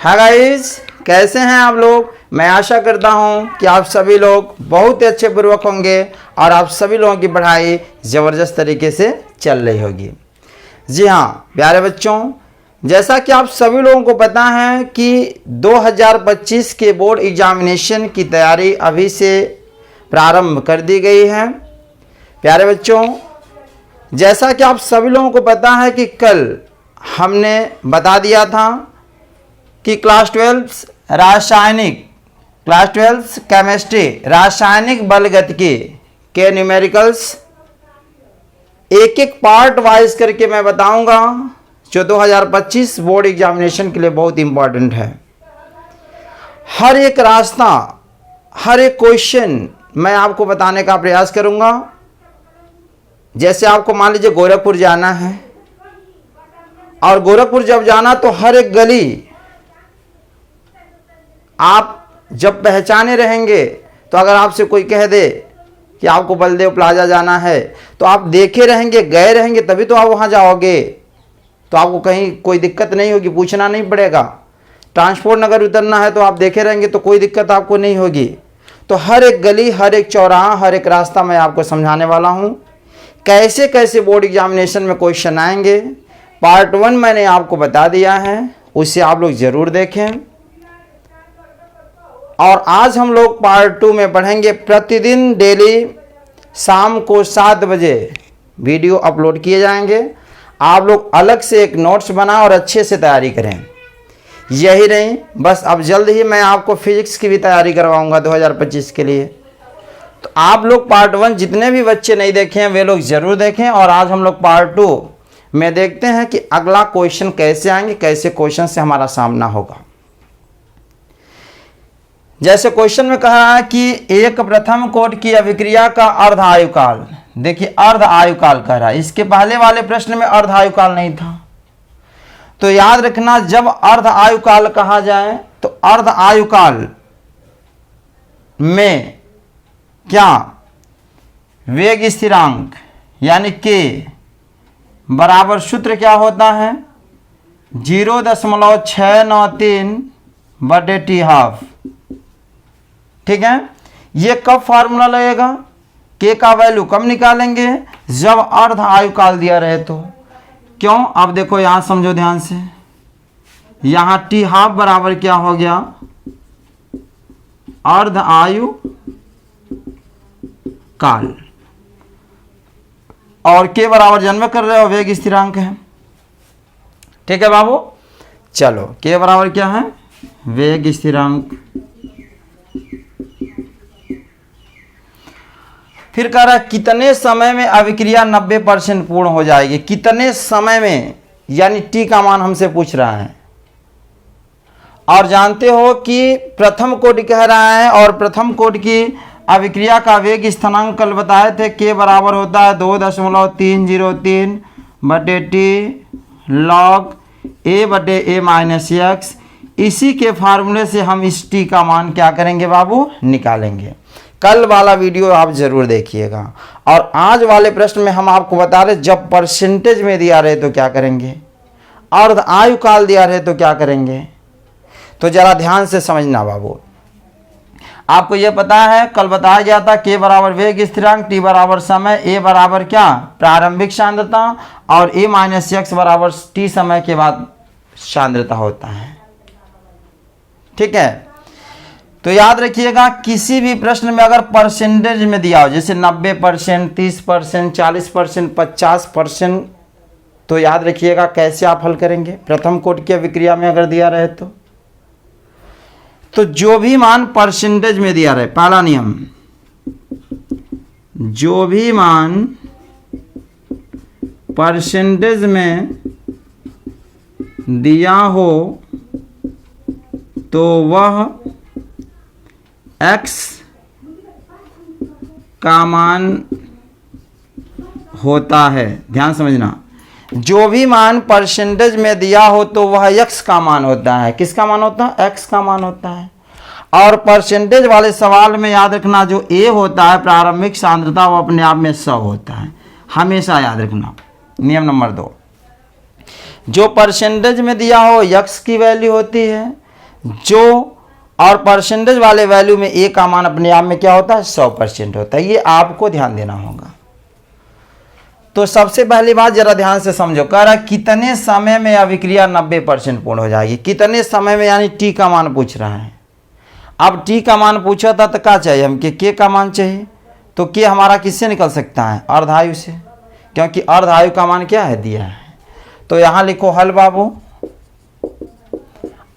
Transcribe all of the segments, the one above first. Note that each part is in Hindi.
हाय गाइस, कैसे हैं आप लोग। मैं आशा करता हूं कि आप सभी लोग बहुत ही अच्छे पूर्वक होंगे और आप सभी लोगों की पढ़ाई ज़बरदस्त तरीके से चल रही होगी। जी हाँ प्यारे बच्चों, जैसा कि आप सभी लोगों को पता है कि 2025 के बोर्ड एग्जामिनेशन की तैयारी अभी से प्रारंभ कर दी गई है। प्यारे बच्चों, जैसा कि आप सभी लोगों को पता है कि कल हमने बता दिया था कि क्लास 12 केमिस्ट्री रासायनिक बलगतिकी के न्यूमेरिकल्स एक एक पार्ट वाइज करके मैं बताऊंगा, जो 2025 बोर्ड एग्जामिनेशन के लिए बहुत इंपॉर्टेंट है। हर एक रास्ता, हर एक क्वेश्चन मैं आपको बताने का प्रयास करूंगा। जैसे आपको मान लीजिए गोरखपुर जाना है, और गोरखपुर जब जाना तो हर एक गली आप जब पहचाने रहेंगे, तो अगर आपसे कोई कह दे कि आपको बलदेव प्लाजा जाना है तो आप देखे रहेंगे, गए रहेंगे, तभी तो आप वहाँ जाओगे। तो आपको कहीं कोई दिक्कत नहीं होगी, पूछना नहीं पड़ेगा। ट्रांसपोर्ट नगर उतरना है तो आप देखे रहेंगे तो कोई दिक्कत आपको नहीं होगी। तो हर एक गली, हर एक चौराहा, हर एक रास्ता मैं आपको समझाने वाला हूँ। कैसे कैसे बोर्ड एग्जामिनेशन में क्वेश्चन आएंगे, पार्ट 1 मैंने आपको बता दिया है, उसे आप लोग ज़रूर देखें। और आज हम लोग पार्ट 2 में पढ़ेंगे। प्रतिदिन डेली शाम को 7 बजे वीडियो अपलोड किए जाएंगे। आप लोग अलग से एक नोट्स बनाएं और अच्छे से तैयारी करें। यही नहीं, बस अब जल्द ही मैं आपको फिजिक्स की भी तैयारी करवाऊंगा 2025 के लिए। तो आप लोग पार्ट 1 जितने भी बच्चे नहीं देखे हैं वे लोग ज़रूर देखें। और आज हम लोग पार्ट 2 में देखते हैं कि अगला क्वेश्चन कैसे आएंगे, कैसे क्वेश्चन से हमारा सामना होगा। जैसे क्वेश्चन में कहा है कि एक प्रथम कोटि की अभिक्रिया का अर्ध आयुकाल, देखिए अर्ध आयुकाल कह रहा है। इसके पहले वाले प्रश्न में अर्ध आयुकाल नहीं था, तो याद रखना जब अर्ध आयुकाल कहा जाए तो अर्ध आयुकाल में क्या वेग स्थिरांक यानी के बराबर सूत्र क्या होता है 0.693/t²। ठीक है, ये कब फार्मूला लगेगा, के का वैल्यू कब निकालेंगे, जब अर्ध आयुकाल दिया रहे तो। क्यों, अब देखो यहां समझो ध्यान से। यहां t½ बराबर क्या हो गया, अर्ध आयु काल, और के बराबर जन्म कर रहे हो वेग स्थिरांक है। ठीक है बाबू, चलो के बराबर क्या है, वेग स्थिरांक। फिर कह रहा है कितने समय में अभिक्रिया 90% पूर्ण हो जाएगी। कितने समय में, यानी टी का मान हमसे पूछ रहा है। और जानते हो कि प्रथम कोटि कह रहा है, और प्रथम कोटि की अभिक्रिया का वेग स्थिरांक कल बताए थे, के बराबर होता है 2.303/t log a/a-x। इसी के फार्मूले से हम इस टी का मान क्या करेंगे बाबू, निकालेंगे। कल वाला वीडियो आप जरूर देखिएगा। और आज वाले प्रश्न में हम आपको बता रहे जब परसेंटेज में दिया रहे तो क्या करेंगे, अर्ध आयुकाल दिया रहे तो क्या करेंगे। तो जरा ध्यान से समझना बाबू। आपको यह पता है कल बताया गया था के बराबर वेग स्थिरांक, टी बराबर समय, ए बराबर क्या प्रारंभिक सांद्रता, और a-x बराबर टी समय के बाद सांद्रता होता है। ठीक है, तो याद रखिएगा किसी भी प्रश्न में अगर परसेंटेज में दिया हो, जैसे 90%, 30%, 40%, 50%, तो याद रखिएगा कैसे आप हल करेंगे। प्रथम कोटि की अभिक्रिया में अगर दिया रहे तो जो भी मान परसेंटेज में दिया रहे, पहला नियम, जो भी मान परसेंटेज में दिया हो तो वह x का मान होता है। ध्यान समझना, जो भी मान परसेंटेज में दिया हो तो वह x का मान होता है। किसका मान होता है, x का मान होता है। और परसेंटेज वाले सवाल में याद रखना जो a होता है प्रारंभिक सांद्रता, वो अपने आप में 100 होता है, हमेशा याद रखना। नियम नंबर 2, जो परसेंटेज में दिया हो x की वैल्यू होती है, जो और परसेंटेज वाले वैल्यू में ए का मान अपने आप में क्या होता है 100% होता है। ये आपको ध्यान देना होगा। तो सबसे पहली बात जरा ध्यान से समझो, कह रहा कितने समय में अभिक्रिया 90% पूर्ण हो जाएगी। कितने समय में यानी टी का मान पूछ रहा है। अब टी का मान पूछा था तो क्या चाहिए हम के का मान चाहिए। तो के हमारा किससे निकल सकता है अर्धायु से, क्योंकि अर्धायु का मान क्या है दिया है। तो यहाँ लिखो हल बाबू,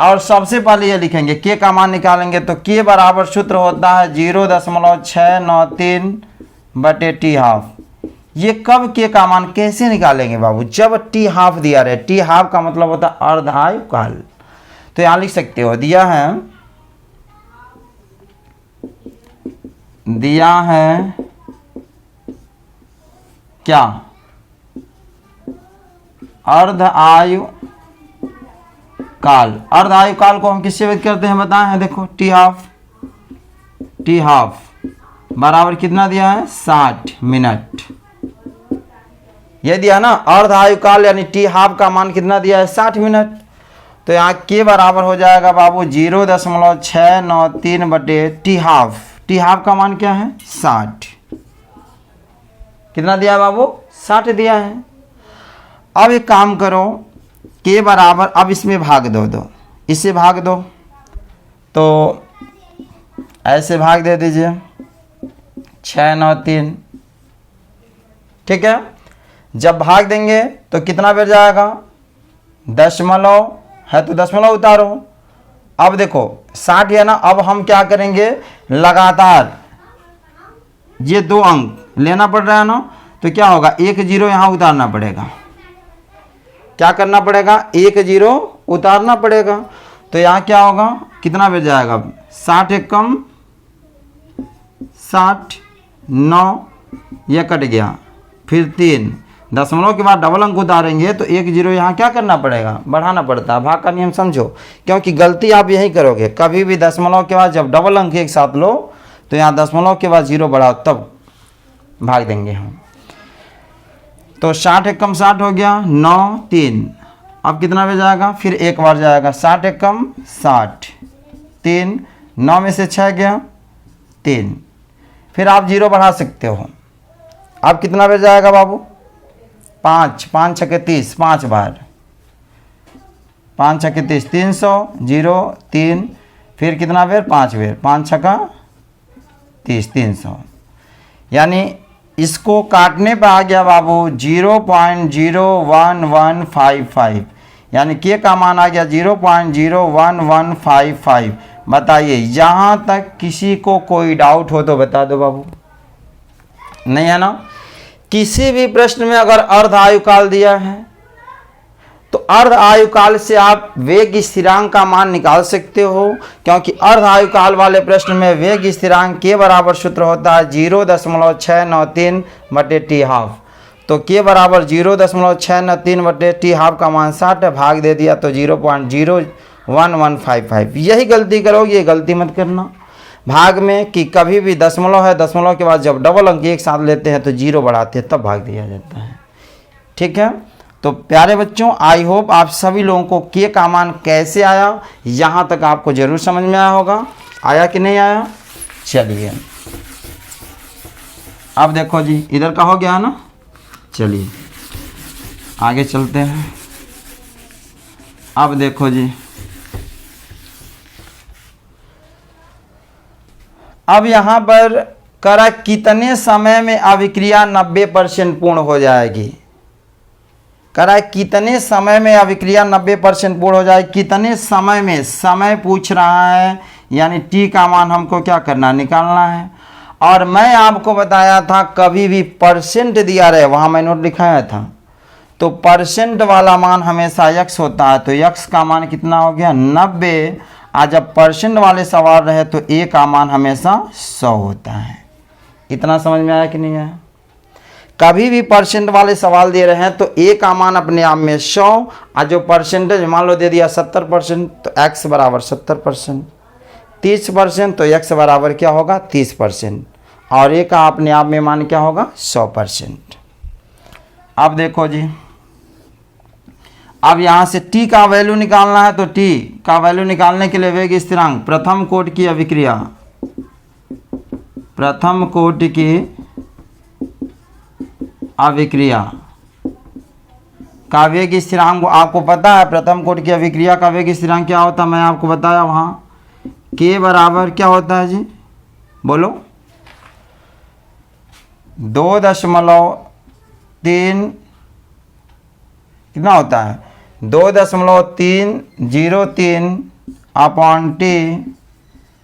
और सबसे पहले ये लिखेंगे के का मान निकालेंगे तो के बराबर सूत्र होता है 0.693 बटे टी हाफ। ये कब के का मान कैसे निकालेंगे बाबू, जब टी हाफ दिया रहे। टी हाफ का मतलब होता है अर्धायु काल। तो यहां लिख सकते हो दिया है क्या अर्धायु काल। अर्धायु काल को हम किससे व्यक्त करते हैं बताएं हैं, देखो टी हाफ बराबर कितना दिया है 60 मिनट। ये दिया ना अर्धायु काल यानी टी हाफ का मान कितना दिया है 60 मिनट। तो यहाँ के बराबर हो जाएगा बाबू 0.693 बटे टी हाफ। टी हाफ का मान क्या है 60। कितना दिया है बाबू 60 दिया है। अब एक काम करो के बराबर, अब इसमें भाग दो इससे भाग दो, तो ऐसे भाग दे दीजिए 693। ठीक है, जब भाग देंगे तो कितना बैठ जाएगा दशमलव है तो दशमलव उतारो। अब देखो 60 है ना, अब हम क्या करेंगे लगातार ये 2 अंक लेना पड़ रहा है ना, तो क्या होगा 1 0 यहाँ उतारना पड़ेगा। क्या करना पड़ेगा 1 0 उतारना पड़ेगा। तो यहाँ क्या होगा कितना बैठ जाएगा 60 एक कम 60 9 ये कट गया, फिर 3 दशमलव के बाद डबल अंक उतारेंगे तो 1 0 यहाँ क्या करना पड़ेगा बढ़ाना पड़ता है। भाग का नियम समझो, क्योंकि गलती आप यही करोगे कभी भी दशमलव के बाद जब डबल अंक एक साथ लो तो यहाँ दशमलव के बाद 0 बढ़ाओ तब भाग देंगे हम। तो 60 एक कम 60 हो गया 9 3। अब कितना बच जाएगा फिर एक बार जाएगा 60 एक कम 60 3 9 में से 6 गया 3, फिर आप 0 बढ़ा सकते हो। अब कितना बच जाएगा बाबू 5 5 6 30 5 बार 5 6 30 300 0 3, फिर कितना बेर 5 बेर 5 6 30 300। यानी इसको काटने पर आ गया बाबू 0.01155, यानी के का मान आ गया 0.01155। बताइए यहाँ तक किसी को कोई डाउट हो तो बता दो बाबू, नहीं है ना। किसी भी प्रश्न में अगर अर्ध आयु काल दिया है तो अर्ध आयु काल से आप वेग स्थिरांक का मान निकाल सकते हो, क्योंकि अर्ध आयु काल वाले प्रश्न में वेग स्थिरांक के बराबर सूत्र होता है 0.693 बटे टी हाफ। तो के बराबर 0.693 बटे टी हाफ का मान 60 भाग दे दिया तो 0.01155। यही गलती करोगे, ये गलती मत करना भाग में कि कभी भी दशमलव है दशमलव के बाद जब डबल अंक एक साथ लेते हैं तो 0 बढ़ाते हैं तब भाग दिया जाता है। ठीक है, तो प्यारे बच्चों आई होप आप सभी लोगों को के का मान कैसे आया यहाँ तक आपको जरूर समझ में आया होगा। आया कि नहीं आया। चलिए अब देखो जी इधर का हो गया ना, चलिए आगे चलते हैं। अब देखो जी अब यहाँ पर करा कितने समय में अभिक्रिया 90% पूर्ण हो जाएगी। करा कितने समय में अभिक्रिया 90% पूर्ण हो जाएगी। कितने समय में, समय पूछ रहा है यानी टी का मान हमको क्या करना निकालना है। और मैं आपको बताया था कभी भी परसेंट दिया रहे वहाँ मैं नोट लिखाया था, तो परसेंट वाला मान हमेशा x होता है। तो x का मान कितना हो गया 90। आज जब परसेंट वाले सवाल रहे तो a का मान हमेशा 100 होता है। इतना समझ में आया कि नहीं आया। कभी भी परसेंट वाले सवाल दे रहे हैं तो a का मान अपने आप में 100, और जो परसेंटेज मान लो दे दिया 70% तो x बराबर 70%, 30% तो x बराबर क्या होगा 30%, और a का अपने आप में मान क्या होगा 100%। अब देखो जी अब यहाँ से t का वैल्यू निकालना है, तो t का वैल्यू निकालने के लिए वेग स्थिरांक, प्रथम कोटि की अभिक्रिया, प्रथम कोटि की अभिक्रिया का वेग स्थिरांक आपको पता है। प्रथम कोटि की अभिक्रिया का वेग स्थिरांक क्या होता है, मैं आपको बताया वहाँ, k बराबर क्या होता है जी, बोलो, 2.3 कितना होता है, 2.303 upon T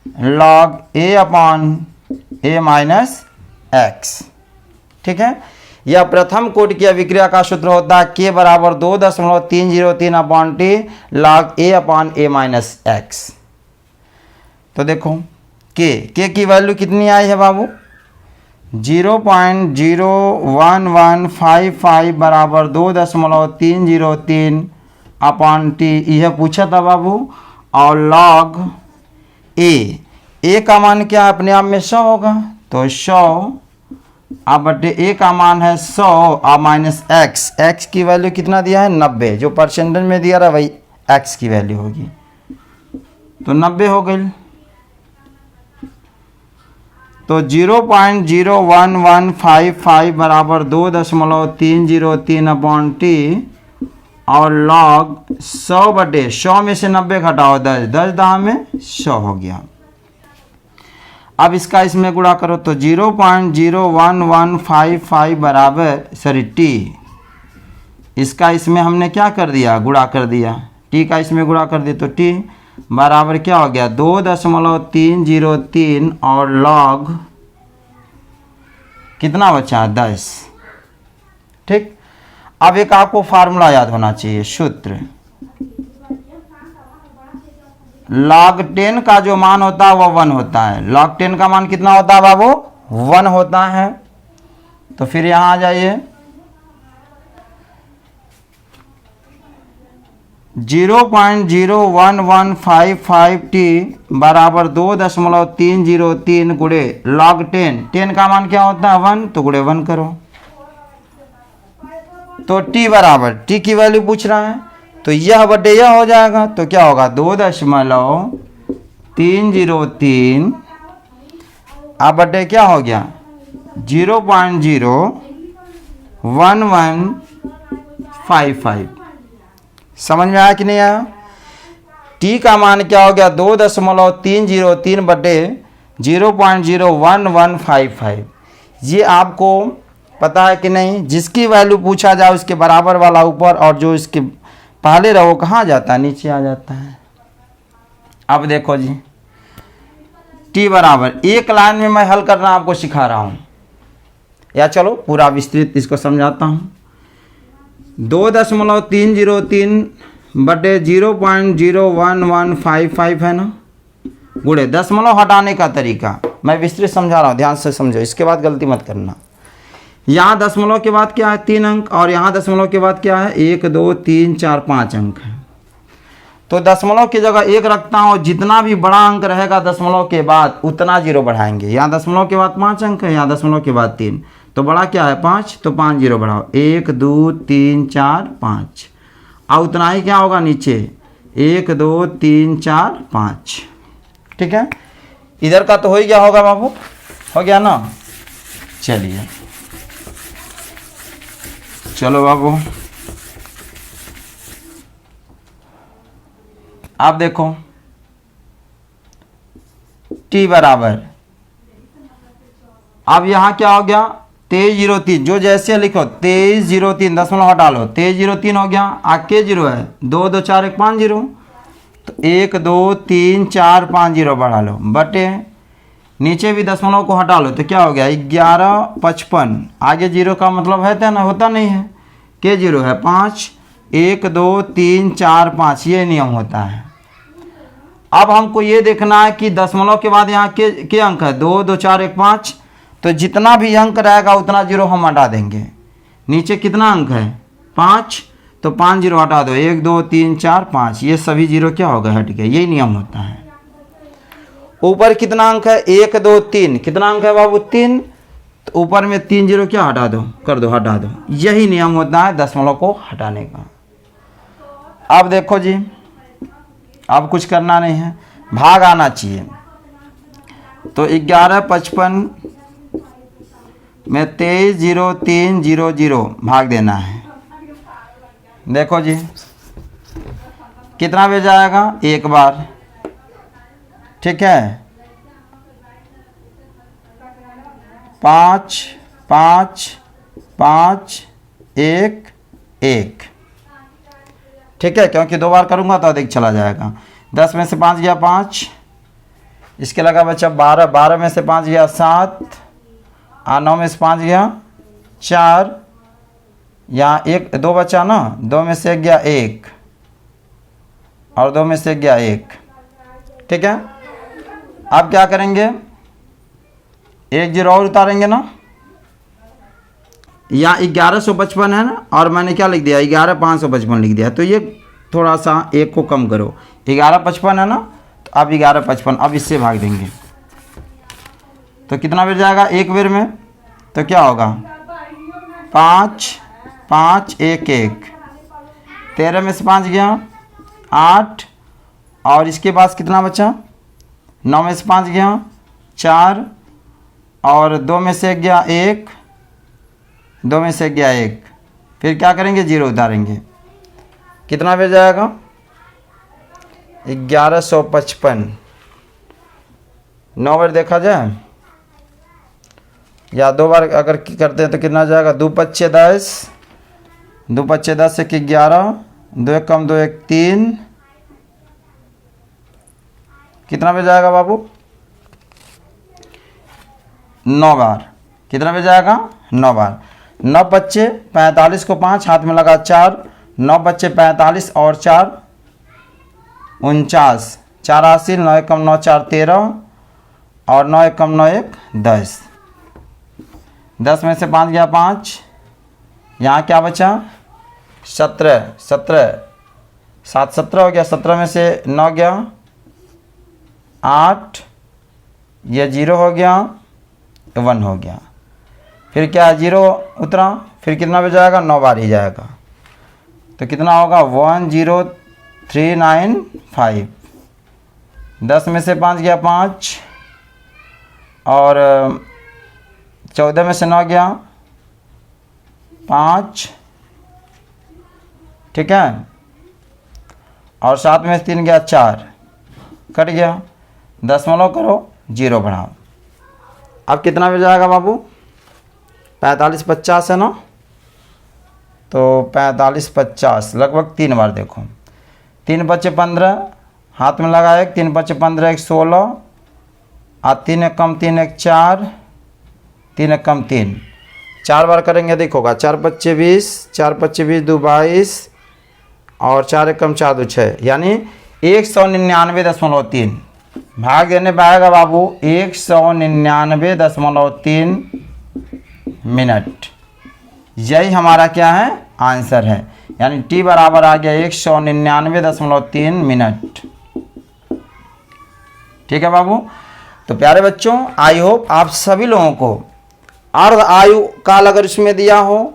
log a upon a minus x. ठीक है, यह प्रथम कोटि की अभिक्रिया का सूत्र होता है k बराबर 2.303 upon T log a upon a minus x. तो देखो k की वैल्यू कितनी आई है बाबू, 0.01155 बराबर 2.303 अपॉन टी, यह पूछा था बाबू। और लॉग a का मान क्या अपने आप में 100 होगा, तो 100 अब बटे a का मान है 100 और माइनस x की वैल्यू कितना दिया है 90, जो परसेंटेज में दिया रहा वही x की वैल्यू होगी, तो 90 हो गई। तो 0.01155 बराबर 2.303 अपॉन टी और लॉग 100 बटे 100 में से 90 घटाओ 10, 10 दहा में 100 हो गया। अब इसका इसमें गुणा करो, तो 0.01155 बराबर टी, इसका इसमें हमने क्या कर दिया, गुणा कर दिया, टी का इसमें गुणा कर दिया, तो टी बराबर क्या हो गया 2.303 और लॉग कितना बचा 10। ठीक, अब एक आपको फार्मूला याद होना चाहिए, सूत्र, log 10 का जो मान होता है वो 1 होता है। log 10 का मान कितना होता है बाबू, 1 होता है। तो फिर यहां आ जाइए, 0.01155 टी बराबर 2.303 गुणे log 10 का मान क्या होता है 1, तो गुणे 1 करो, तो टी बराबर, टी की वैल्यू पूछ रहा है, तो यह बटे यह हो जाएगा, तो क्या होगा 2.303 अब बटे क्या हो गया 0.01155। समझ में आया कि नहीं आया। टी का मान क्या हो गया 2.303 बटे 0.01155। ये आपको पता है कि नहीं, जिसकी वैल्यू पूछा जाए उसके बराबर वाला ऊपर और जो इसके पहले रहो कहाँ जाता है, नीचे आ जाता है। अब देखो जी, टी बराबर, एक लाइन में मैं हल करना आपको सिखा रहा हूँ, या चलो पूरा विस्तृत इसको समझाता हूँ। 2.303 बटे 0.01155 है ना, गुणे दशमलव हटाने का तरीका मैं विस्तृत समझा रहा हूँ, ध्यान से समझो, इसके बाद गलती मत करना। यहाँ दशमलव के बाद क्या है 3 अंक, और यहाँ दशमलव के बाद क्या है 1 2 3 4 5 अंक है। तो दशमलव की जगह 1 रखता हूँ, जितना भी बड़ा अंक रहेगा दशमलव के बाद उतना 0 बढ़ाएंगे। यहाँ दशमलव के बाद 5 अंक है, यहाँ दशमलव के बाद 3, तो बड़ा क्या है 5, तो 5 0 बढ़ाओ, 1 2 3 4 5, और उतना ही क्या होगा नीचे 1 2 3 4 5। ठीक है, इधर का तो हो ही गया होगा बाबू, हो गया ना। चलिए चलो बाबू, आप देखो t बराबर, अब यहां क्या हो गया 2303, जो जैसे लिखो 2303 दशमलव हटा लो, 2303 हो गया, आके 0 है 2 2 4 1 5 0, तो 1 2 3 4 5 0 बढ़ा लो, बटे नीचे भी दशमलव को हटा लो, तो क्या हो गया 1155, आगे 0 का मतलब है ना, होता नहीं है, के 0 है 5, 1 2 3 4 5, ये नियम होता है। अब हमको ये देखना है कि दशमलव के बाद यहाँ के अंक है 2 2 4 1 5, तो जितना भी अंक रहेगा उतना 0 हम हटा देंगे। नीचे कितना अंक है 5, तो 5 0 हटा दो, 1 2 3 4 5, ये सभी 0 क्या हो गए हट गए, यही नियम होता है। ऊपर कितना अंक है 1 2 3, कितना अंक है बाबू 3, तो ऊपर में 3 0 क्या हटा दो, कर दो, हटा दो, यही नियम होता है दशमलव को हटाने का। अब देखो जी, अब कुछ करना नहीं है, भाग आना चाहिए। तो 1155 में 230300 भाग देना है। देखो जी कितना बज जाएगा, एक बार, ठीक है, 5 5 5 1 1, ठीक है, क्योंकि 2 बार करूँगा तो अधिक चला जाएगा। 10 में से 5 गया 5, इसके लगा बच्चा 12, 12 में से 5 गया 7, और 9 में से 5 गया 4, यहाँ 1 2 बचा ना, 2 में से 1 गया 1, और 2 में से 1 गया 1, ठीक है। अब क्या करेंगे, 1 0 और उतारेंगे ना, यहाँ 1155 है ना, और मैंने क्या लिख दिया, 11555 लिख दिया। तो ये थोड़ा सा 1 को कम करो, 1155 है ना, तो अब 1155, अब इससे भाग देंगे तो कितना बेर जाएगा, 1 बेर में, तो क्या होगा 5 5 1 1, 13 में से 5 गया 8, और इसके पास कितना बचा, 9 में से 5 गया 4, और 2 में से 1 गया 1, 2 में से 1 गया 1, फिर क्या करेंगे, 0 उतारेंगे, कितना बेर जाएगा 1155। 9 बार देखा जाए या 2 बार अगर करते हैं तो कितना जाएगा, 2 5 10, 2 5 10 1 11, 2 1 कम 2 1 3, कितना बेर जाएगा बाबू, 9 बार, कितना बेर जाएगा 9 बार। 9 बच्चे 45 को 5 हाथ में लगा 4, 9 बच्चे 45 और 4 49, 4 80, 9 1 कम 9 4 13, और 9 1 कम 9 1 10, 10 में से 5 गया 5, यहाँ क्या बचा 17, 17 7 17 हो गया, 17 में से 9 गया 8, ये 0 हो गया, 1 हो गया, फिर क्या 0 उतरा, फिर कितना बच जाएगा, 9 बार ही जाएगा, तो कितना होगा 10395। 10 में से 5 गया 5, और 14 में से 9 गया 5, ठीक है, और 7 में से 3 गया 4, कट गया, दशमलव करो 0 बढ़ाओ, अब कितना बच जाएगा बाबू, 45 50 है ना, तो 45 50 लगभग 3 बार देखो, 3 बच्चे 15 हाथ में लगा 1, 3 बच्चे 15 1 16, और 3 1 कम 3 1 4, 3 1 कम 3, 4 बार करेंगे देखोगा, 4 बच्चे 20, 4 बच्चे 20 2 22, और 4 1 कम 4 2 6, यानी 199.3 भाग देने पाएगा बाबू 199.3 मिनट। यही हमारा क्या है, आंसर है, यानी टी बराबर आ गया 199.3 मिनट। ठीक है बाबू। तो प्यारे बच्चों, आई होप आप सभी लोगों को अर्ध आयु काल अगर इसमें दिया हो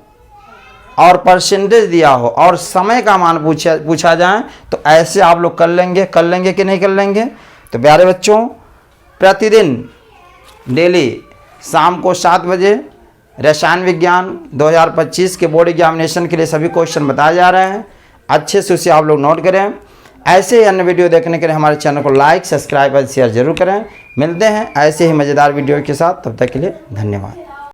और परसेंटेज दिया हो और समय का मान पूछा जाए तो ऐसे आप लोग कर लेंगे कि नहीं कर लेंगे। तो प्यारे बच्चों, प्रतिदिन डेली शाम को 7 बजे रसायन विज्ञान 2025 के बोर्ड एग्जामिनेशन के लिए सभी क्वेश्चन बताए जा रहे हैं। अच्छे से उसे आप लोग नोट करें। ऐसे ही अन्य वीडियो देखने के लिए हमारे चैनल को लाइक, सब्सक्राइब और शेयर जरूर करें। मिलते हैं ऐसे ही मज़ेदार वीडियो के साथ, तब तक के लिए धन्यवाद।